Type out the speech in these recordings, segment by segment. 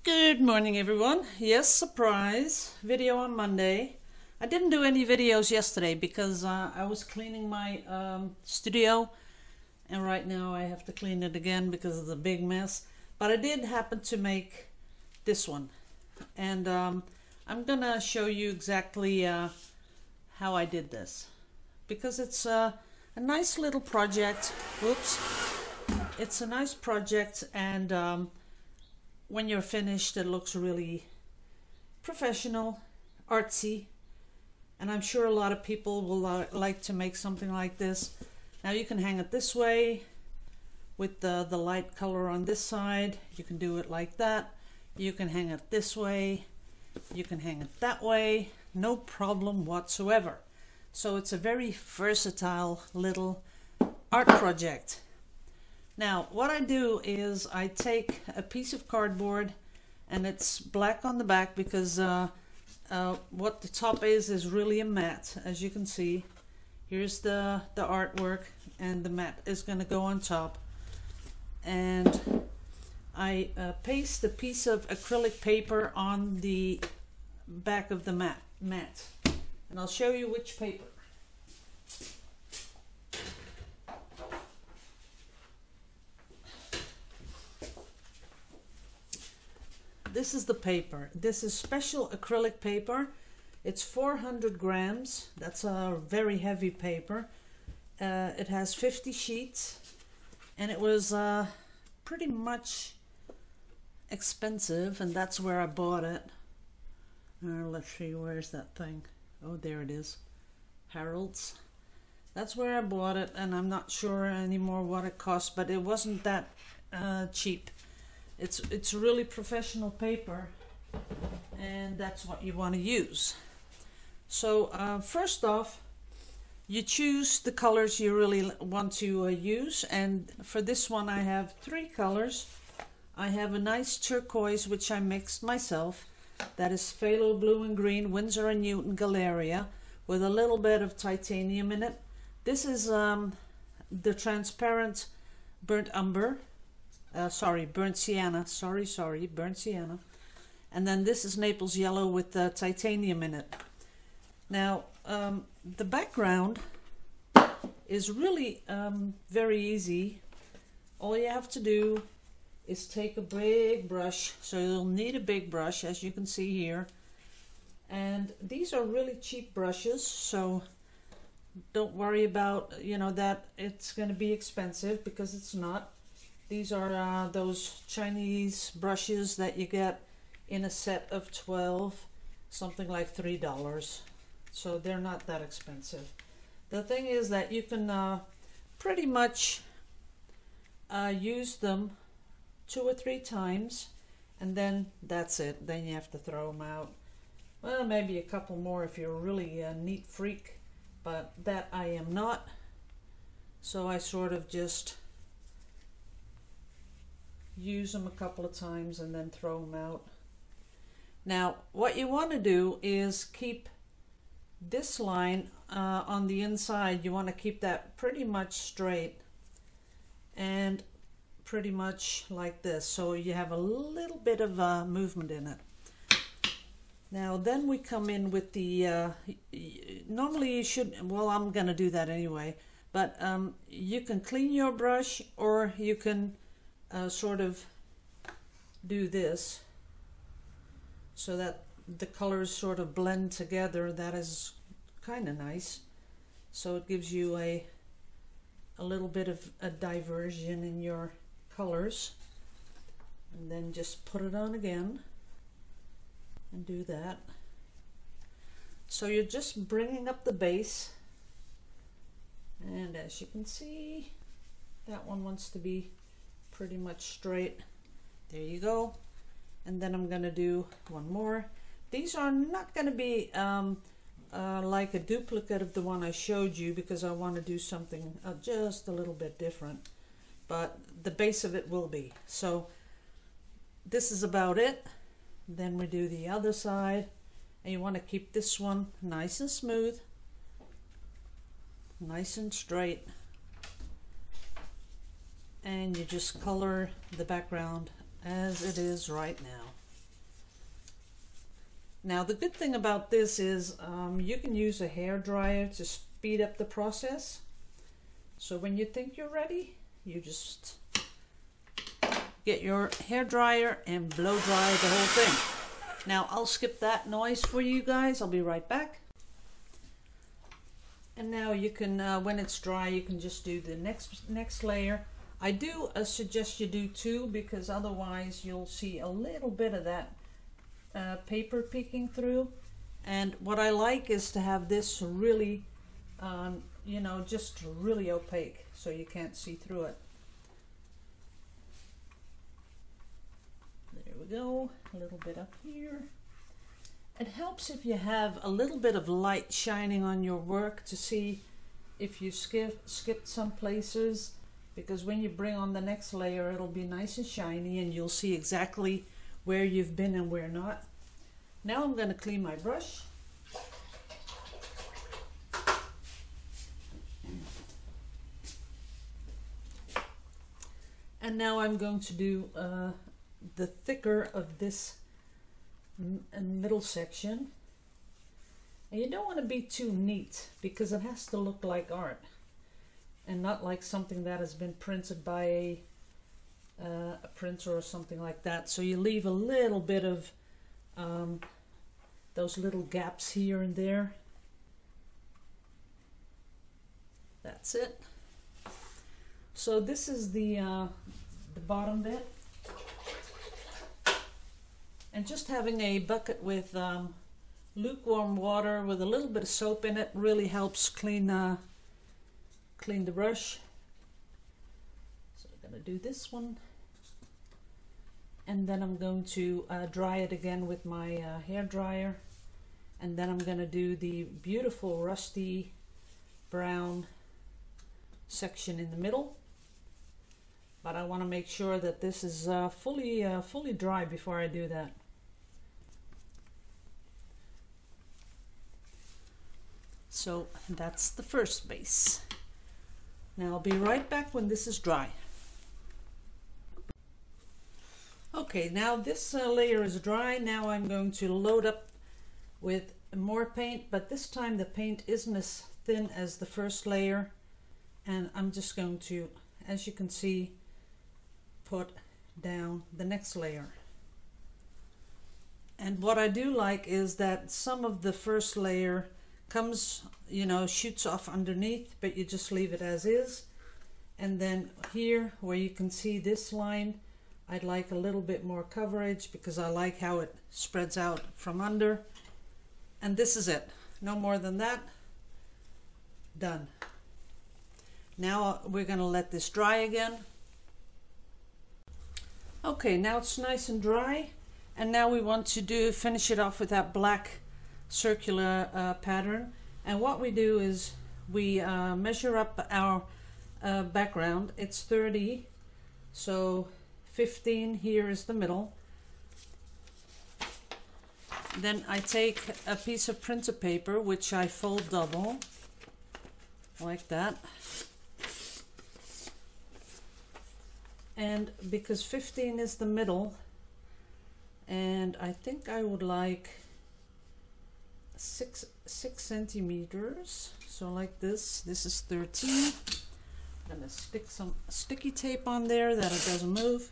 Good morning, everyone. Yes, surprise video on Monday. I didn't do any videos yesterday because I was cleaning my studio, and right now I have to clean it again because it's a big mess. But I did happen to make this one, and I'm gonna show you exactly how I did this because it's a nice little project. Oops. It's a nice project, and when you're finished, it looks really professional, artsy, and I'm sure a lot of people will like to make something like this. Now you can hang it this way with the light color on this side. You can do it like that. You can hang it this way. You can hang it that way. No problem whatsoever. So it's a very versatile little art project. Now, what I do is I take a piece of cardboard, and it's black on the back because what the top is really a mat, as you can see. Here's the artwork, and the mat is going to go on top. And I paste a piece of acrylic paper on the back of the mat. And I'll show you which paper. This is the paper. This is special acrylic paper. It's 400 grams. That's a very heavy paper. It has 50 sheets, and it was pretty much expensive, and that's where I bought it. Let's see, where's that thing? Oh, there it is. Harold's. That's where I bought it, and I'm not sure anymore what it cost, but it wasn't that cheap. It's really professional paper, and that's what you want to use. So first off, you choose the colors you really want to use, and for this one I have 3 colors. I have a nice turquoise, which I mixed myself. That is phthalo blue and green, Winsor and Newton Galeria, with a little bit of titanium in it. This is the transparent burnt umber. Burnt sienna. Burnt sienna. And then this is Naples yellow with titanium in it. Now, the background is really very easy. All you have to do is take a big brush. So you'll need a big brush, as you can see here. And these are really cheap brushes, so don't worry about, that it's going to be expensive, because it's not. These are those Chinese brushes that you get in a set of 12, something like $3. So they're not that expensive. The thing is that you can pretty much use them 2 or 3 times, and then that's it. Then you have to throw them out. Well, maybe a couple more if you're really a neat freak, but that I am not. So I sort of just use them a couple of times and then throw them out. Now, what you want to do is keep this line on the inside. You want to keep that pretty much straight and pretty much like this, so you have a little bit of movement in it. Now then we come in with the normally you should, well, I'm gonna do that anyway, but you can clean your brush, or you can sort of do this so that the colors sort of blend together. That is kind of nice. So it gives you a little bit of a diversion in your colors. And then just put it on again and do that. So you're just bringing up the base, and as you can see, that one wants to be pretty much straight. There you go. And then I'm going to do one more. These are not going to be like a duplicate of the one I showed you, because I want to do something just a little bit different, but the base of it will be. So this is about it. Then we do the other side, and you want to keep this one nice and smooth, nice and straight. And you just color the background as it is right now. Now the good thing about this is you can use a hair dryer to speed up the process. So when you think you're ready, you just get your hair dryer and blow dry the whole thing. Now I'll skip that noise for you guys. I'll be right back. And now you can, when it's dry, you can just do the next layer. I do suggest you do 2 because otherwise you'll see a little bit of that paper peeking through. And what I like is to have this really, you know, just really opaque so you can't see through it. There we go, a little bit up here. It helps if you have a little bit of light shining on your work to see if you skipped some places, because when you bring on the next layer it'll be nice and shiny and you'll see exactly where you've been and where not. Now I'm going to clean my brush. And now I'm going to do the thicker of this middle section. And you don't want to be too neat because it has to look like art and not like something that has been printed by a printer or something like that. So you leave a little bit of those little gaps here and there. That's it. So this is the bottom bit. And just having a bucket with lukewarm water with a little bit of soap in it really helps clean the brush. So I'm going to do this one. And then I'm going to dry it again with my hair dryer. And then I'm going to do the beautiful rusty brown section in the middle. But I want to make sure that this is fully dry before I do that. So that's the first base. Now I'll be right back when this is dry. Okay, now this layer is dry. Now I'm going to load up with more paint, but this time the paint isn't as thin as the first layer. And I'm just going to, as you can see, put down the next layer. And what I do like is that some of the first layer comes, you know, shoots off underneath, but you just leave it as is. And then here where you can see this line, I'd like a little bit more coverage because I like how it spreads out from under. And this is it. No more than that. Done. Now we're going to let this dry again. Okay, now it's nice and dry. And now we want to finish it off with that black circular pattern. And what we do is we measure up our background. It's 30, so 15 here is the middle. Then I take a piece of printer paper, which I fold double, like that. And because 15 is the middle, and I think I would like 6 centimeters, so like this is 13. I'm gonna stick some sticky tape on there that it doesn't move.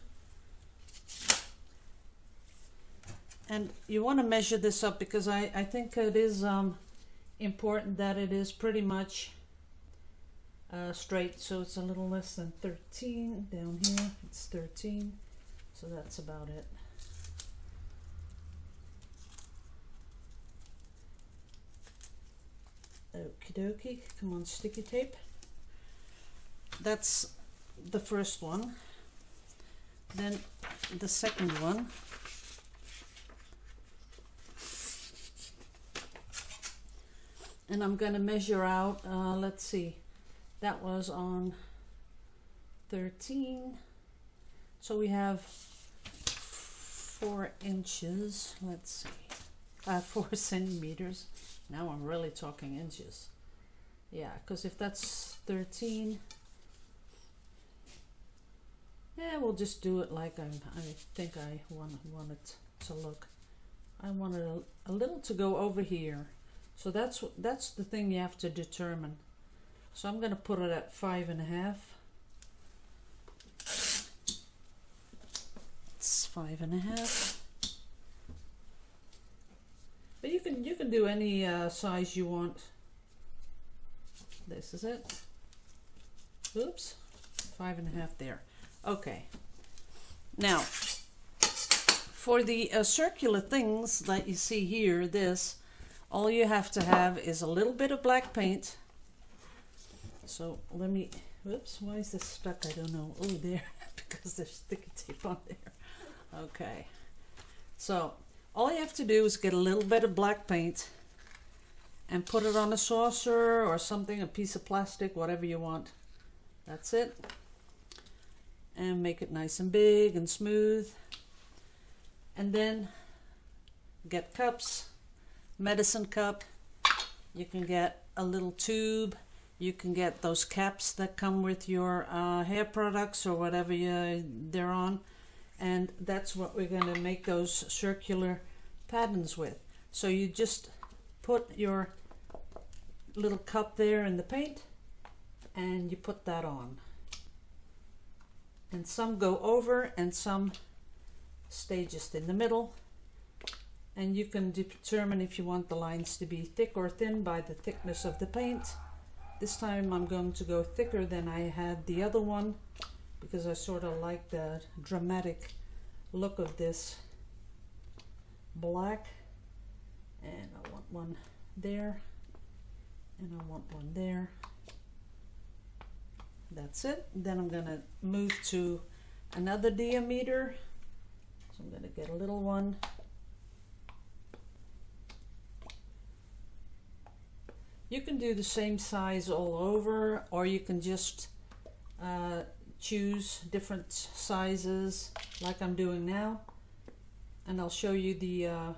And you want to measure this up because I think it is important that it is pretty much straight. So it's a little less than 13 down here. It's 13, so that's about it. Okie dokie, come on, sticky tape. That's the first one. Then the second one. And I'm going to measure out, let's see, that was on 13. So we have 4 inches, let's see, 4 centimeters. Now I'm really talking inches. Yeah, because if that's 13, yeah, we'll just do it like I think I want it to look. I want it a little to go over here. So that's the thing you have to determine. So I'm going to put it at 5.5. It's 5.5. But you can do any size you want. This is it. Oops, 5.5 there. Okay. Now, for the circular things that you see here, all you have to have is a little bit of black paint. So let me, whoops, why is this stuck? I don't know. Oh, there, because there's sticky tape on there. Okay. So all you have to do is get a little bit of black paint and put it on a saucer or something, a piece of plastic, whatever you want. That's it. And make it nice and big and smooth. And then get cups, medicine cup. You can get a little tube. You can get those caps that come with your hair products or whatever they're on. And that's what we're going to make those circular patterns with. So you just put your little cup there in the paint and you put that on. And some go over and some stay just in the middle. And you can determine if you want the lines to be thick or thin by the thickness of the paint. This time I'm going to go thicker than I had the other one because I sort of like the dramatic look of this black. And I want one there and I want one there. That's it. Then I'm going to move to another diameter. So I'm going to get a little one. You can do the same size all over, or you can just choose different sizes like I'm doing now. And I'll show you the,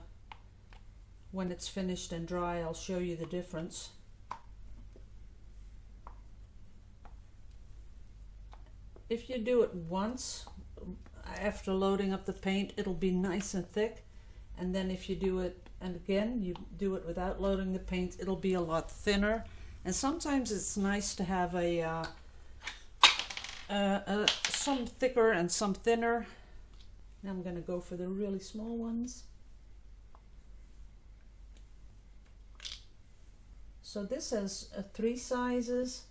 when it's finished and dry, I'll show you the difference. If you do it once, after loading up the paint, it'll be nice and thick. And then if you do it, and again, you do it without loading the paint, it'll be a lot thinner. And sometimes it's nice to have some thicker and some thinner. Now I'm going to go for the really small ones. So this has 3 sizes.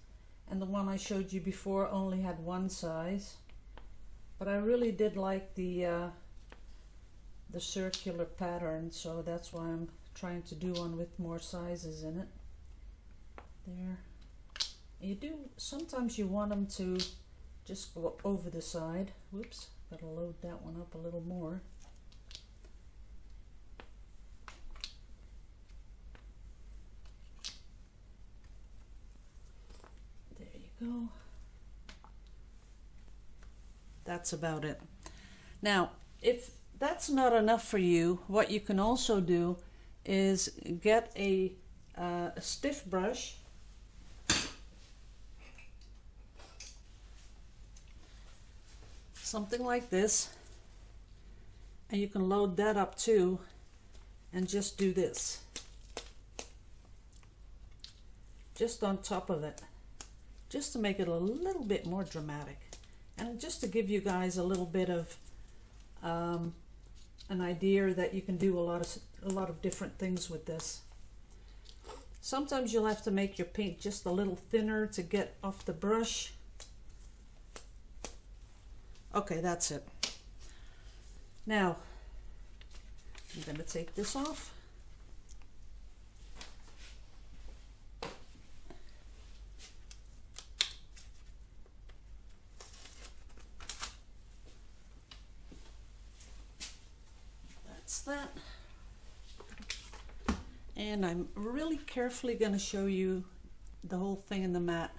And the one I showed you before only had 1 size. But I really did like the circular pattern, so that's why I'm trying to do one with more sizes in it. There. You do, sometimes you want them to just go over the side. Whoops, gotta load that one up a little more. Go. That's about it. Now, if that's not enough for you, what you can also do is get a stiff brush. Something like this. And you can load that up too and just do this. Just on top of it. Just to make it a little bit more dramatic, and just to give you guys a little bit of an idea that you can do a lot of different things with this. Sometimes you'll have to make your paint just a little thinner to get off the brush. Okay, that's it. Now I'm going to take this off. That, and I'm really carefully going to show you the whole thing in the mat.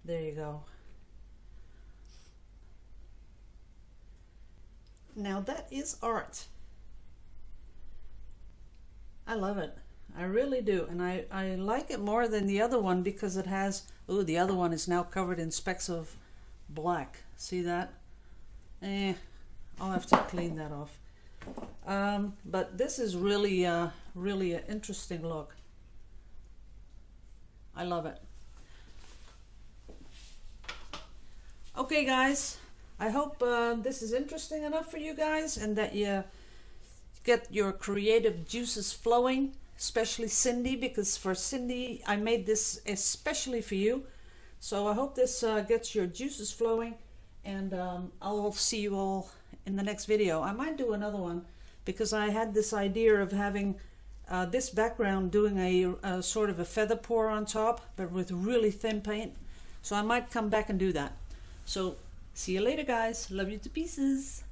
There you go. Now that is art. I love it. I really do, and I like it more than the other one because it has, oh, the other one is now covered in specks of black. See that? I'll have to clean that off. But this is really, really an interesting look. I love it. Okay, guys, I hope this is interesting enough for you guys and that you get your creative juices flowing, especially Cindy, because for Cindy, I made this especially for you. So I hope this gets your juices flowing, and I'll see you all in the next video. I might do another one because I had this idea of having this background doing a sort of a feather pour on top, but with really thin paint. So I might come back and do that. So see you later, guys. Love you to pieces.